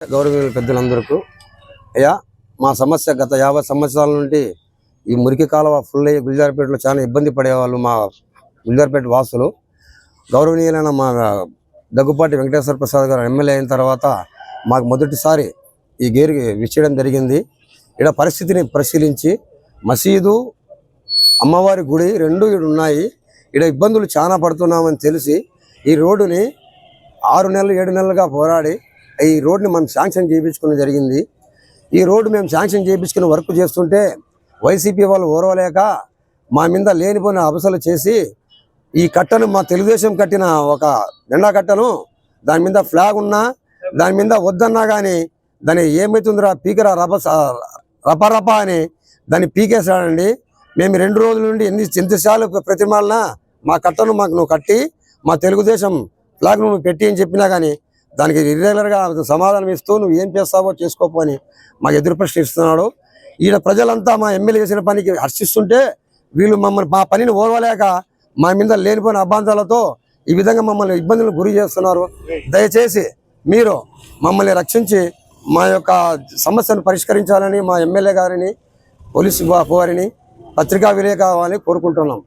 గౌరవనీయులు పెద్దలందరికీ అయ్యా, మా సమస్య గత 50 సంవత్సరాల నుండి ఈ మురికి కాలువ ఫుల్ అయ్యి గుల్జార్పేటలో చాలా ఇబ్బంది పడేవాళ్ళు మా గుల్జార్పేట వాసులు. గౌరవనీయులైన మా దగ్గుపాటి వెంకటేశ్వర ప్రసాద్ గారు ఎమ్మెల్యే అయిన తర్వాత మాకు మొదటిసారి ఈ గేరుకి విచ్చేయడం జరిగింది. ఇక్కడ పరిస్థితిని పరిశీలించి మసీదు, అమ్మవారి గుడి రెండు ఉన్నాయి. ఇక్కడ ఇబ్బందులు చాలా పడుతున్నామని తెలిసి ఈ రోడ్డుని 6 నెలలు 7 నెలలుగా పోరాడి ఈ రోడ్ని మనం శాంక్షన్ చేయించుకుని జరిగింది. ఈ రోడ్డు మేము శాంక్షన్ చేయించుకుని వర్క్ చేస్తుంటే వైసీపీ వాళ్ళు ఓర్వలేక మా మీద లేనిపోయిన అబసలు చేసి ఈ కట్టను మా తెలుగుదేశం కట్టిన ఒక జెండా కట్టను దాని మీద ఫ్లాగ్ ఉన్నా దాని మీద వద్దన్నా కానీ దాన్ని ఏమవుతుందిరా పీకరా రపరప అని దాన్ని పీకేసాడండి. మేము 2 రోజుల నుండి ఎంతసార్లు ప్రతిమాలన మా కట్టను మాకు నువ్వు కట్టి మా తెలుగుదేశం ఫ్లాగ్ నువ్వు పెట్టి అని చెప్పినా కానీ దానికి ఇర్రెగ్యులర్గా సమాధానం ఇస్తూ నువ్వు ఏం చేస్తావో చేసుకోపో అని మాకు ఎదురు ప్రశ్న ఇస్తున్నాడు. ఈయన ప్రజలంతా మా ఎమ్మెల్యే చేసిన పనికి హర్షిస్తుంటే వీళ్ళు మమ్మల్ని మా పనిని ఓర్వలేక మా మీద లేనిపోయిన అభ్యంతరాలతో ఈ విధంగా మమ్మల్ని ఇబ్బందులకు గురి చేస్తున్నారు. దయచేసి మీరు మమ్మల్ని రక్షించి మా యొక్క సమస్యను పరిష్కరించాలని మా ఎమ్మెల్యే గారిని, పోలీసు వారిని, పత్రికా విలేకరులని కోరుకుంటున్నాం.